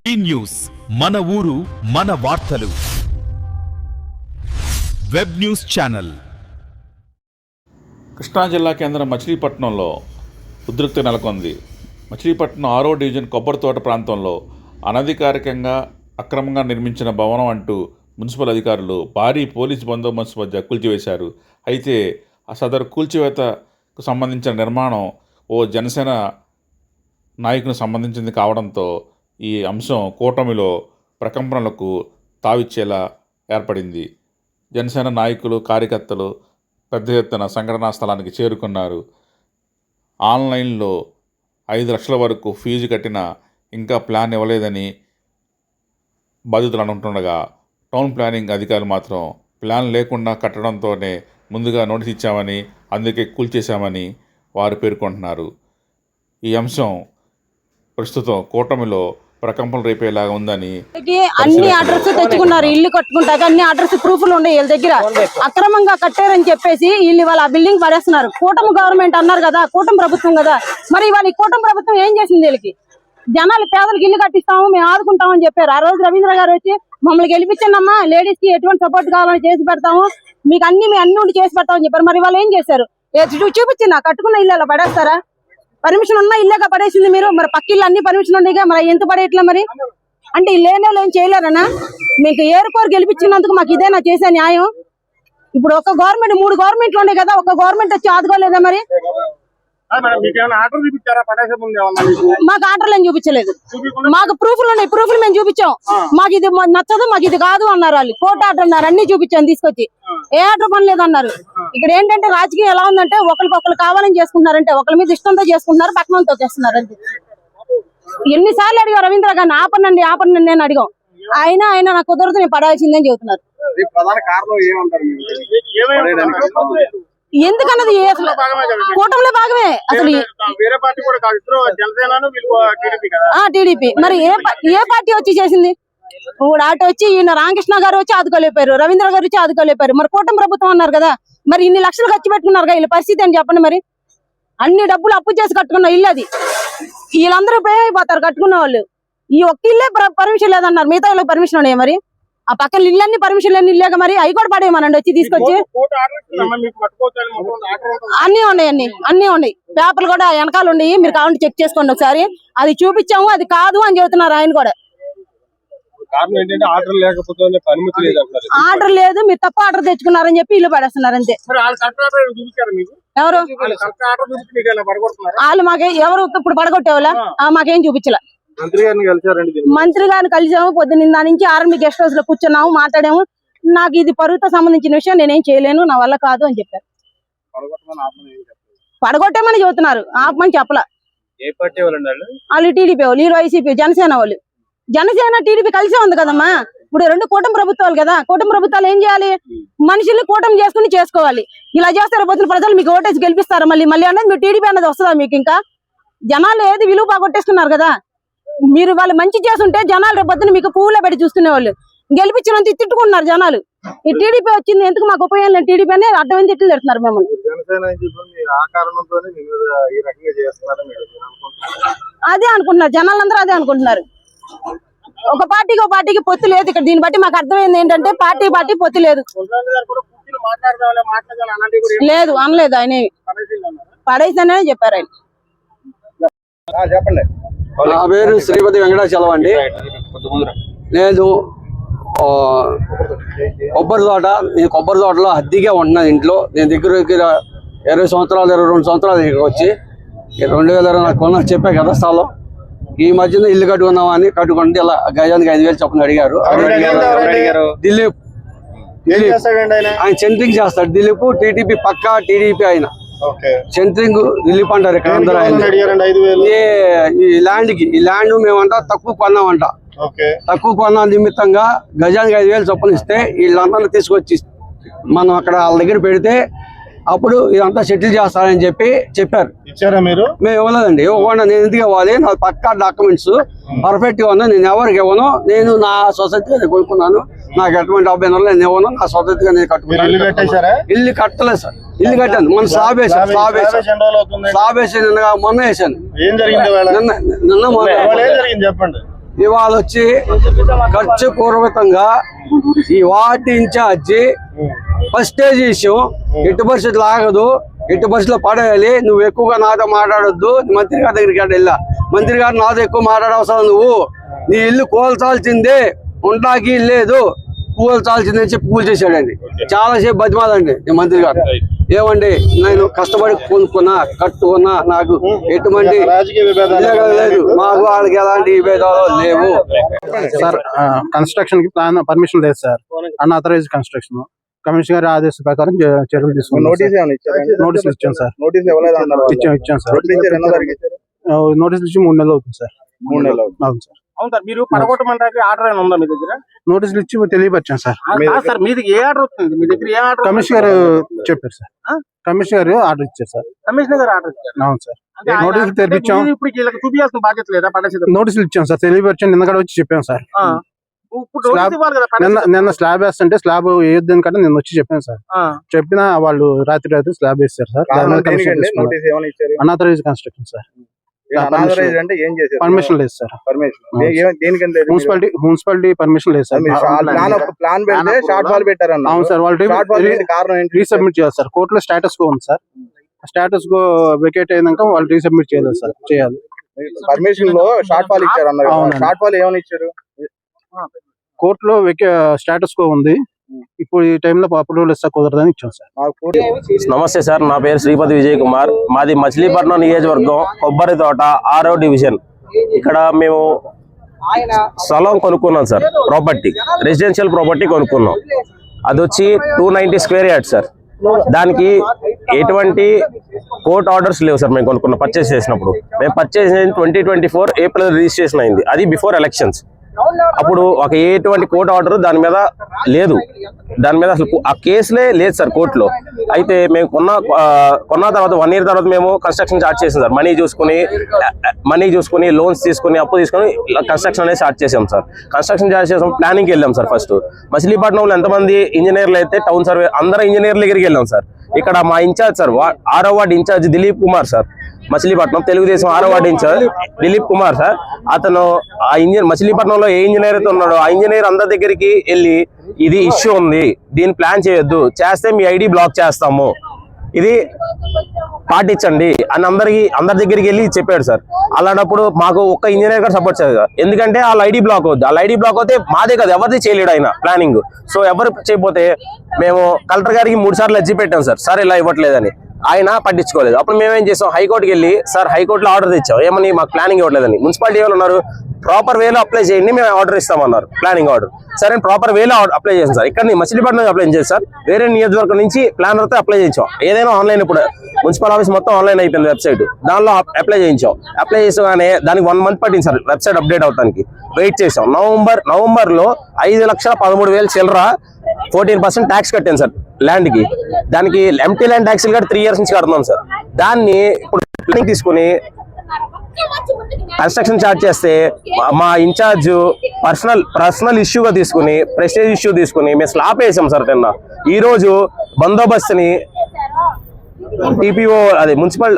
ఈ న్యూస్ మన ఊరు మన వార్తలు వెబ్ న్యూస్ ఛానల్. కృష్ణా జిల్లా కేంద్రం మచిలీపట్నంలో ఉద్రిక్తత నెలకొంది. మచిలీపట్నం 6వ డివిజన్ కొబ్బరితోట ప్రాంతంలో అనధికారికంగా అక్రమంగా నిర్మించిన భవనం అంటూ మున్సిపల్ అధికారులు భారీ పోలీసు బందోబస్తు మధ్య కూల్చివేశారు. అయితే ఆ సదరు కూల్చివేతకు సంబంధించిన నిర్మాణం ఓ జనసేన నాయకునికి సంబంధించింది కావడంతో ఈ అంశం కూటమిలో ప్రకంపనలకు తావిచ్చేలా ఏర్పడింది. జనసేన నాయకులు కార్యకర్తలు పెద్ద ఎత్తున సంఘటనా స్థలానికి చేరుకున్నారు. ఆన్లైన్లో 5 లక్షల వరకు ఫీజు కట్టినా ఇంకా ప్లాన్ ఇవ్వలేదని బాధితులు అంటుండగా, టౌన్ ప్లానింగ్ అధికారులు మాత్రం ప్లాన్ లేకుండా కట్టడంతోనే ముందుగా నోటీస్ ఇచ్చామని, అందుకే కూల్చేశామని వారు పేర్కొంటున్నారు. ఈ అంశం ప్రస్తుతం కూటమిలో ప్రకంపనలు రేపేలాగా ఉందని అన్ని అడ్రస్ తెచ్చుకున్నారు. ఇల్లు కట్టుకుంటాక అన్ని అడ్రస్ ప్రూఫ్లు ఉన్నాయి వీళ్ళ దగ్గర. అక్రమంగా కట్టారని చెప్పేసి వీళ్ళు వాళ్ళ బిల్డింగ్ పడేస్తున్నారు. కూటమి గవర్నమెంట్ అన్నారు కదా, కూటమి ప్రభుత్వం కదా, మరి ఇవాళ ఈ కూటమి ప్రభుత్వం ఏం చేసింది? వీళ్ళకి జనాలు పేదలకు ఇల్లు కట్టిస్తాము, మేము ఆదుకుంటామని చెప్పారు. ఆ రోజు రవీంద్ర గారు వచ్చి మమ్మల్ని గెలిపించండి అమ్మా, లేడీస్ కి ఎటువంటి సపోర్ట్ కావాలని చేసి పెడతాము, మీకు అన్ని ఉండి చేసి పెడతామని చెప్పారు. మరి వాళ్ళు ఏం చేశారు? చూపించిందా? కట్టుకున్న ఇల్లు అలా పడేస్తారా? పర్మిషన్ ఉన్న ఇల్లేగా పడేసింది మీరు. మరి పక్క ఇల్లు అన్ని పర్మిషన్ ఉన్నాయిగా, మరి ఎంత పడేయట్లా? మరి అంటే ఇల్లేనే ఏం చేయలేరనా? మీకు ఏరుకోరు గెలిపించినందుకు మాకు ఇదేనా చేసే న్యాయం? ఇప్పుడు ఒక గవర్నమెంట్ 3 గవర్నమెంట్లు ఉన్నాయి కదా, ఒక గవర్నమెంట్ వచ్చి ఆదుకోలేదా? మరి మాకు ఆర్డర్లు ఏం చూపించలేదు. మాకు ప్రూఫ్లు ఉన్నాయి, ప్రూఫ్లు మేము చూపించాం. మాకు ఇది నచ్చదు, మాకు ఇది కాదు అన్నారు వాళ్ళు. కోర్టు ఆర్డర్ అన్నారు, అన్ని చూపించాం తీసుకొచ్చి. ఏ ఆర్డర్ పని లేదన్నారు. ఇక్కడ ఏంటంటే రాజకీయం ఎలా ఉందంటే ఒకరికొకరు కావాలని చేసుకుంటున్నారంటే ఒకరి మీద ఇష్టంతో చేసుకుంటున్నారు, పట్టణంతో చేస్తున్నారు అంతే. ఎన్నిసార్లు అడిగా రవీంద్ర గారిని ఆపనండి ఆపనండి అని అడిగాం. ఆయన నాకు కుదరదు, నేను పడాల్సిందని చెబుతున్నారు. ఎందుకన్నది అసలు కూటమిలో భాగమే. అసలు టీడీపీ మరి ఏ పార్టీ వచ్చి చేసింది? ఇప్పుడు అటు వచ్చి ఈయన రామకృష్ణ గారు వచ్చి ఆదుకోలేపారు, రవీంద్ర గారు వచ్చి ఆదుకోలేపారు. మరి కూటమి ప్రభుత్వం అన్నారు కదా, మరి ఇన్ని లక్షలు ఖర్చు పెట్టుకున్నారు వీళ్ళ పరిస్థితి అని చెప్పండి. మరి అన్ని డబ్బులు అప్పు చేసి కట్టుకున్న ఇల్లు అది. వీళ్ళందరూ అయిపోతారు కట్టుకున్న వాళ్ళు. ఈ ఒక్క ఇల్లే పర్మిషన్ లేదన్నారు, మిగతా వాళ్ళకి పర్మిషన్ ఉన్నాయి. మరి ఆ పక్కన ఇళ్ళన్ని పర్మిషన్ లేని ఇల్లేక మరి అవి కూడా పడేయమనండి వచ్చి తీసుకొచ్చి. అన్ని ఉన్నాయి పేపర్లు కూడా వెనకాల ఉన్నాయి, మీరు కావాలంటే చెక్ చేసుకోండి ఒకసారి. అది చూపించాము, అది కాదు అని చెబుతున్నారు ఆయన కూడా. ఆర్డర్ లేదు, మీరు తప్ప ఆర్డర్ తెచ్చుకున్నారని చెప్పి ఇల్లు పడేస్తున్నారు అంతే. ఎవరు వాళ్ళు మాకే ఎవరు ఇప్పుడు పడగొట్టేవాళ్ళ? మాకేం చూపించలే. మంత్రి గారిని కలిసాము, పొద్దున్న నుంచి ఆర్మీ గెస్ట్ హౌస్ లో కూర్చున్నాము, మాట్లాడాము. నాకు ఇది పరువుతో సంబంధించిన విషయం, నేనేం చేయలేను, నా వల్ల కాదు అని చెప్పారు. పడగొట్టేమని చెబుతున్నారు, ఆపమని చెప్పలా. వాళ్ళు టీడీపీ వాళ్ళు, వీళ్ళు వైసీపీ, జనసేన వాళ్ళు. జనసేన టీడీపీ కలిసే ఉంది కదమ్మా. ఇప్పుడు 2 కూటమి ప్రభుత్వాలు కదా, కూటమి ప్రభుత్వాలు ఏం చేయాలి? మనుషుల్ని కూటమి చేసుకుని చేసుకోవాలి. ఇలా చేస్తారు పొద్దున ప్రజలు మీకు ఓటేసి గెలిపిస్తారు. మళ్ళీ అన్నది మీరు టీడీపీ అన్నది వస్తుందా మీకు? ఇంకా జనాలు ఏది విలువ బాగొట్టేస్తున్నారు కదా. మీరు వాళ్ళు మంచి చేస్తుంటే జనాలు రేపు పొద్దున మీకు పువ్వులో పెట్టి చూసుకునే వాళ్ళు. గెలిపించినంత తిట్టుకుంటున్నారు జనాలు. ఈ టీడీపీ వచ్చింది ఎందుకు మాకు ఉపయోగం లేదు, టీడీపీ అనే అడ్డమైన తిట్లు తిడుతున్నారు మిమ్మల్ని. అదే అనుకుంటున్నారు జనాలందరూ, అదే అనుకుంటున్నారు. ఒక పార్టీకి పొత్తు లేదు ఇక్కడ. దీన్ని బట్టి మాకు అర్థమైంది ఏంటంటే పార్టీ పొత్తు లేదు. లేదు అనలేదు, ఆయన పడేసానే చెప్పారు ఆయన. చెప్పండి. నా పేరు శ్రీపతి వెంకటాచలం అండి. నేను కొబ్బరి తోటలో అద్దెగా ఉంటున్నాను ఇంట్లో. నేను దగ్గర 20 సంవత్సరాలు 22 సంవత్సరాలు ఇక్కడికి వచ్చి 2020 నాకు కొన్నా చెప్పా కదా స్థలం. ఈ మధ్యన ఇల్లు కట్టుకుందామని కట్టుకుంటే ఇలా గజానికి 5,000 చొప్పున అడిగారు. దిలీప్ ఆయన సెంట్రింగ్ చేస్తాడు. దిలీప్ టీడీపీ పక్కా టీడీపీ ఆయన సెంట్రింగ్ దిలీప్ అంటారు ఇక్కడ అందరూ. ఈ ల్యాండ్ మేమంట తక్కువ కొన్నామంట. తక్కువ కొన్న నిమిత్తంగా గజానికి 5,000 చొప్పున ఇస్తే వీళ్ళందరినీ తీసుకొచ్చి మనం అక్కడ వాళ్ళ దగ్గర పెడితే అప్పుడు ఇదంతా సెటిల్ చేస్తారని చెప్పారు. ఇచ్చారా మీరు? మేము ఇవ్వలేదండి. ఇవ్వకుండా నేను ఎందుకు ఇవ్వాలి? నా పక్కా డాక్యుమెంట్స్ పర్ఫెక్ట్ గా ఉన్నా. నేను ఎవరికి ఇవ్వను, నేను నా సొసైటీగా కొనుక్కున్నాను. నాకు ఎటువంటి అభ్యంతరం నేను ఇవ్వను, నా సొసైటీగా నేను కట్టుకున్నాను. ఇల్లు కట్టలేదు సార్, ఇల్లు కట్టాను. మన స్లాబ్ వేసాను మొన్న వేసాను. ఏం జరిగింది? నిన్న చెప్పండి. ఇవాళ వచ్చి ఖర్చు పూర్వకంగా ఈ వార్డు ఇన్ఛార్జి ఫస్ట్ స్టేజ్ విషయం ఎట్టి పరిస్థితులు ఆగదు, ఎట్టి పరిస్థితుల్లో పడేయాలి. నువ్వు ఎక్కువగా నాతో మాట్లాడొద్దు. మంత్రి గారి దగ్గరికి వెళ్ళా, మంత్రి గారు నాతో ఎక్కువ మాట్లాడవసరం, నువ్వు నీ ఇల్లు కూల్చాల్సిందే, ఉంటాకి లేదు, కూల్చాల్సిందని చెప్పి కూల్ చేశాడండి. చాలాసేపు బతిమాలండి మంత్రి గారు. ఏమండి నేను కష్టపడి కొనుక్కున్నా, కట్టుకున్నా, నాకు ఎటువంటి లేదు, మాకు వాళ్ళకి ఎలాంటి విభేదాలు లేవు. సార్ కన్స్ట్రక్షన్ కి ప్లాన్ పర్మిషన్ లేదు సార్, అన్ఆథరైజ్డ్ కన్స్ట్రక్షన్. కమిషనర్ గారి ఆదేశం ప్రకారం చర్యలు తీసుకున్నాం. నోటీసులు ఇచ్చాం సార్. ఇచ్చాం సార్. నోటీసులు ఇచ్చి 3 నెలలు అవుతుంది సార్. 3 నెలలు అవును సార్. అవును సార్, మీరు పడగొట్టమంటానికి ఆర్డర్ ఏమైనా ఉందా మీ దగ్గర? నోటీసులు ఇచ్చి తెలియపరిచాం సార్. సార్ మీది ఏ ఆర్డర్ వస్తుంది? మీ దగ్గర ఏ ఆర్డర్? కమిషనర్ గారు చెప్పారు సార్. కమిషనర్ గారు ఆర్డర్ ఇచ్చారు సార్. కమిషనర్ గారు ఆర్డర్ ఇచ్చారు. అవును సార్. నోటీసులు తెప్పించాం. ఇప్పుడు వీళ్ళకి చూపించాల్సిన బాధ్యత లేదా? నోటీసులు ఇచ్చాం సార్, తెలియపరిచాం. నిన్న కూడా వచ్చి చెప్పాం సార్. నిన్న స్లాబ్ వేస్తుంటే స్లాబ్ వేయొద్దని కంటే నిన్న వచ్చి చెప్పాను సార్. చెప్పినా వాళ్ళు రాత్రి స్లాబ్ వేస్తారు sir. Unauthorised construction sir. Permission లేదు సార్. మున్సిపాలిటీ పర్మిషన్ లేదు సార్. అవును సార్, వాళ్ళు రీసబ్మిట్ చేయాలి సార్. కోర్టులో స్టేటస్ కో ఉంది సార్. స్టేటస్ కో వెకేట్ అయినాక వాళ్ళు రీసబ్మిట్ చేయాలి సార్. చేయాలి. పర్మిషన్ లో షార్ట్ ఫాల్ ఇచ్చారు అన్నారు. షార్ట్ ఫాల్ ఏమని ఇచ్చారు? కోర్టులో స్టేటస్ కో ఉంది. ఇప్పుడు ఈ టైంలో అప్రూవల్ ఇస్తా కుదరదని ఇచ్చాం సార్. నమస్తే సార్, నా పేరు శ్రీపతి విజయ్ కుమార్. మాది మచిలీపట్నం నియోజకవర్గం, కొబ్బరి తోట 6వ డివిజన్. ఇక్కడ మేము స్థలం కొనుక్కున్నాం సార్. ప్రాపర్టీ, రెసిడెన్షియల్ ప్రాపర్టీ కొనుక్కున్నాం. అది వచ్చి 290 స్క్వేర్ యార్డ్ సార్. దానికి ఎటువంటి కోర్ట్ ఆర్డర్స్ లేవు సార్. మేము కొనుక్కున్న పర్చేస్ చేసినప్పుడు, మేము పర్చేస్ 2024 ఏప్రిల్ రిజిస్ట్రేషన్ అయింది. అది బిఫోర్ ఎలక్షన్స్. అప్పుడు ఒక ఎటువంటి కోర్టు ఆర్డర్ దాని మీద లేదు. దాని మీద అసలు ఆ కేసులే లేదు సార్ కోర్టులో. అయితే మేము కొన్న తర్వాత 1 year తర్వాత మేము కన్స్ట్రక్షన్ స్టార్ట్ చేసాం సార్. మనీ చూసుకుని లోన్స్ తీసుకుని అప్పు తీసుకుని కన్స్ట్రక్షన్ అనేది స్టార్ట్ చేసాం సార్. కన్స్ట్రక్షన్ స్టార్ట్ చేసాం. ప్లానింగ్కి వెళ్ళాం సార్. ఫస్ట్ మచిలీపట్నంలో ఎంతమంది ఇంజనీర్లు అయితే టౌన్ సర్వే అందరూ ఇంజనీర్ల దగ్గరికి వెళ్ళాం సార్. ఇక్కడ మా ఇన్ఛార్జ్ సార్, 6వ ward in-charge Dilip Kumar sir, Machilipatnam Telugu Desam 6వ ward in-charge Dilip Kumar sir. అతను ఆ మచిలీపట్నంలో ఏ ఇంజనీర్ అయితే ఉన్నాడో ఆ ఇంజనీర్ అందరి దగ్గరికి వెళ్ళి ఇది ఇష్యూ ఉంది, దీన్ని ప్లాన్ చేయొద్దు, చేస్తే మీ ఐడి బ్లాక్ చేస్తాము, ఇది పాటించండి అని అందరి దగ్గరికి వెళ్ళి చెప్పాడు సార్. అలాంటప్పుడు మాకు ఒక్క ఇంజనీర్ గారు సపోర్ట్ చేయాలి సార్. ఎందుకంటే వాళ్ళ ఐడి బ్లాక్ అవుద్ది. వాళ్ళ ఐడి బ్లాక్ అవుతే మాదే కదా, ఎవరిది చేయలేడు ఆయన ప్లానింగ్. సో ఎవరు చేయకపోతే మేము కలెక్టర్ గారికి 3 సార్లు అర్జీ పెట్టాం సార్. సార్ ఇలా ఇవ్వట్లేదని. ఆయన పట్టించుకోలేదు. అప్పుడు మేమేం చేసాం, హైకోర్టుకి వెళ్ళి సార్ హైకోర్టులో ఆర్డర్ తెచ్చాం. ఏమని, మాకు ప్లానింగ్ ఇవ్వట్లేదని. మున్సిపాలిటీ వాళ్ళు ఉన్నారు, ప్రాపర్ వేలో అప్లై చేయండి, మేము ఆర్డర్ ఇస్తామన్నారు ప్లానింగ్ ఆర్డర్. సరే ప్రాపర్ వేలో అప్లై చేసాం సార్. ఇక్కడ మచిలీపట్నం అప్లై చేయాలి సార్. వేరే నియోజకవర్గం నుంచి ప్లానర్తో అప్లై చేయించాం. ఏదైనా ఆన్లైన్, ఇప్పుడు మున్సిపల్ ఆఫీస్ మొత్తం ఆన్లైన్ అయిపోయింది వెబ్సైట్. దానిలో అప్లై చేయించాం. అప్లై చేసాగానే దానికి 1 month పట్టింది సార్ వెబ్సైట్ అప్డేట్ అవడానికి. వెయిట్ చేసాం. నవంబర్లో 5,13,000 చిల్లర 14% ట్యాక్స్ కట్టాను సార్ ల్యాండ్కి. దానికి ఎంటీ ల్యాండ్ ట్యాక్స్ కూడా 3 years నుంచి కడుతున్నాం సార్. దాన్ని ఇప్పుడు ప్లానింగ్ తీసుకుని కన్స్ట్రక్షన్ స్టార్ట్ చేస్తే మా ఇన్ఛార్జ్ పర్సనల్ ఇష్యూగా తీసుకుని, ప్రెస్టేజ్ ఇష్యూ తీసుకుని మేము స్లాబ్ వేసాం సార్. నిన్న ఈ రోజు బందోబస్తుని టీపీఓ అదే మున్సిపల్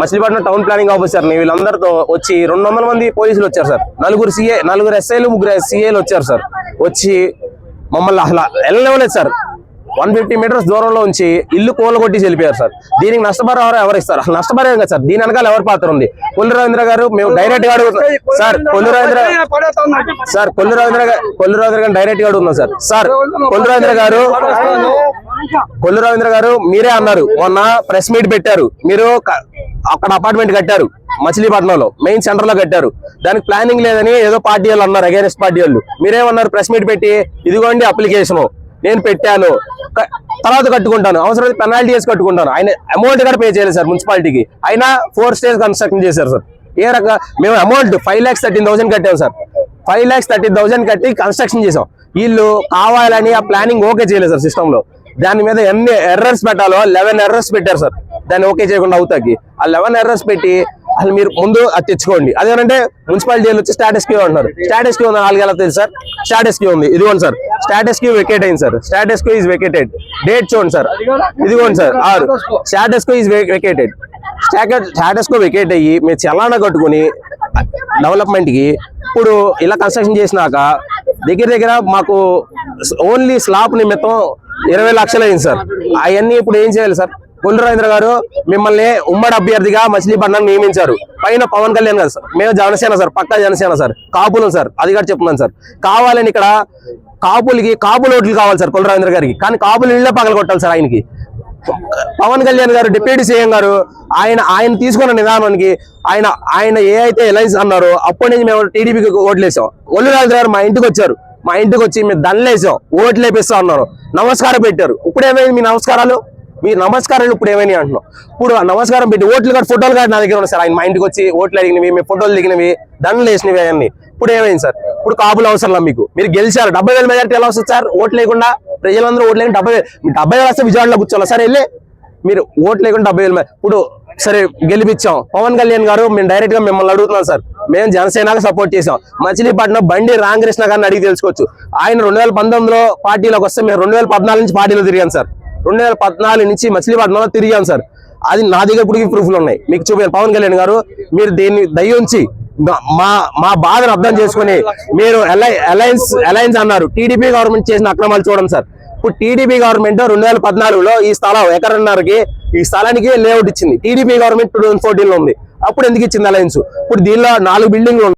మచిలీపట్నం టౌన్ ప్లానింగ్ ఆఫీసర్ని వీళ్ళందరితో వచ్చి 200 మంది పోలీసులు వచ్చారు సార్. 4 ఎస్ఐలు 3 SCAలు వచ్చారు సార్. వచ్చి మమ్మల్ని అసలు వెళ్ళలేదు సార్. 150 meters దూరంలో ఉంచి ఇల్లు కూలగొట్టి వెళ్ళిపోయారు సార్. దీనికి నష్టపరిహారం ఎవరు ఇస్తారు? అసలు నష్టపరిహారం కదా సార్. దీని వెనకాల ఎవరి పాత్ర ఉంది? కొల్లు రవీంద్ర గారు మేము డైరెక్ట్ గా అడుగుతున్నాం సార్. కొల్లు రవీంద్ర గారు డైరెక్ట్ గా అడుగుతున్నాం సార్. సార్ కొల్లు రవీంద్ర గారు మీరే అన్నారు, మొన్న ప్రెస్ మీట్ పెట్టారు, మీరు అక్కడ అపార్ట్మెంట్ కట్టారు మచిలీపట్నంలో, మెయిన్ సెంటర్ లో కట్టారు. దానికి ప్లానింగ్ లేదని ఏదో పార్టీ వాళ్ళు అన్నారు, అగైనెస్ట్ పార్టీ వాళ్ళు. మీరేమన్నారు ప్రెస్ మీట్ పెట్టి, ఇదిగోండి అప్లికేషన్ నేను పెట్టాను, తర్వాత కట్టుకుంటాను, అవసరమైతే పెనాల్టీ వేసి కట్టుకుంటాను. ఆయన అమౌంట్ కూడా పే చేయలేదు సార్ మున్సిపాలిటీకి. అయినా 4 stage కన్స్ట్రక్షన్ చేశారు సార్. ఏ రకంగా మేము అమౌంట్ 5,13,000 కట్టాం సార్. 5,13,000 కట్టి కన్స్ట్రక్షన్ చేసాం. వీళ్ళు కావాలని ఆ ప్లానింగ్ ఓకే చేయలేదు సార్ సిస్టమ్ లో. దాని మీద ఎన్ని ఎర్రర్స్ పెట్టాలో 11 errors పెట్టారు సార్. దాన్ని ఓకే చేయకుండా అవుతాకి ఆ 11 errors పెట్టి అసలు మీరు ముందు అది తెచ్చుకోండి. అదేనంటే మున్సిపాలిటీ వచ్చి స్టాటస్ క్యూ అంటున్నారు. స్టాటస్ క్యూ ఉంది, వాళ్ళకి తెలుసు సార్. స్టాటస్ క్యూ ఉంది, ఇదిగోండి సార్. స్టాటస్ క్యూ వెకేట్ అయింది sir. Status quo is vacated. Date చూడండి సార్, ఇదిగోండి sir 6. Status quo is vacated. Status quo vacate అయ్యి మీరు చలానా కట్టుకుని డెవలప్మెంట్ కి ఇప్పుడు ఇలా కన్స్ట్రక్షన్ చేసినాక దగ్గర దగ్గర మాకు ఓన్లీ స్లాబ్ నిమిత్తం 20 లక్షలు అయింది సార్. అవన్నీ ఇప్పుడు ఏం చేయాలి సార్? కొల్లు రవీంద్ర గారు మిమ్మల్ని ఉమ్మడి అభ్యర్థిగా మచిలీపట్నం నియమించారు. పైన పవన్ కళ్యాణ్ గారు సార్, మేము జనసేన సార్, పక్కా జనసేన సార్, కాపులం సార్, అది కూడా చెప్తున్నాను సార్. కావాలని ఇక్కడ కాపులు ఓట్లు కావాలి సార్ కొల్లు రవీంద్ర గారికి, కానీ కాపులు ఇళ్ళే పగల కొట్టాలి సార్ ఆయనకి. పవన్ కళ్యాణ్ గారు డిప్యూటీ సీఎం గారు ఆయన తీసుకున్న నిదానానికి ఆయన ఏ అయితే ఎలైన్స్ అన్నారో అప్పటి నుంచి మేము టీడీపీకి ఓట్లేసాం. కొల్లు రవీంద్ర గారు మా ఇంటికి వచ్చారు, మా ఇంటికి వచ్చి మేము దండలేసాం, ఓట్లు వేపిస్తాం అన్నారు, నమస్కారం పెట్టారు. ఇప్పుడు ఏమైంది మీ నమస్కారాలు? మీ నమస్కారాలు ఇప్పుడు ఏమైనా అంటున్నాం. ఇప్పుడు నమస్కారం పెట్టి ఓట్లు కాదు ఫోటోలు కాదు నా దగ్గర ఉన్నాయి సార్. ఆయన మా ఇంటికి వచ్చి ఓట్లు అడిగినవి, మీ ఫోటోలు దిగినవి, దండలు వేసినవి అవన్నీ. ఇప్పుడు ఏమైంది సార్? ఇప్పుడు కాపులు అవసరం మీకు, మీరు గెలిచారు. 70,000 మెజార్టీ ఎలా వస్తుంది సార్? ఓట్లు లేకుండా ప్రజలందరూ ఓట్లు లేకుండా 70,000 వస్తే విజయవాడలో కూర్చోవాలి సార్ వెళ్ళి. మీరు ఓట్లు లేకుండా 70,000 ఇప్పుడు సరే గెలిపించాం. పవన్ కళ్యాణ్ గారు మేము డైరెక్ట్ గా మిమ్మల్ని అడుగుతున్నాం సార్, మేము జనసేనకు సపోర్ట్ చేసాం. మచిలీపట్నం బండి రామకృష్ణ గారిని అడిగి తెలుసుకోవచ్చు. ఆయన 2019లో పార్టీలోకి వస్తే మేము 2014 నుంచి పార్టీలో తిరిగాను సార్. 2014 నుంచి మచిలీపట్నంలో తిరిగాను సార్. అది నా దగ్గర ఇప్పుడు ప్రూఫ్లు ఉన్నాయి, మీకు చూపాను. పవన్ కళ్యాణ్ గారు మీరు దీన్ని దయ్యుంచి మా బాధను అర్థం చేసుకుని మీరు అలయన్స్ అన్నారు. టీడీపీ గవర్నమెంట్ చేసిన అక్రమాలు చూడండి సార్. ఇప్పుడు టీడీపీ గవర్నమెంట్ 2014లో ఈ స్థలం ఎకరన్నరకి ఈ స్థలానికి లేఅవుట్ ఇచ్చింది. టీడీపీ గవర్నమెంట్ 2014లో ఉంది. అప్పుడు ఎందుకు ఇచ్చింది అలయన్స్? ఇప్పుడు దీనిలో 4 బిల్డింగ్లు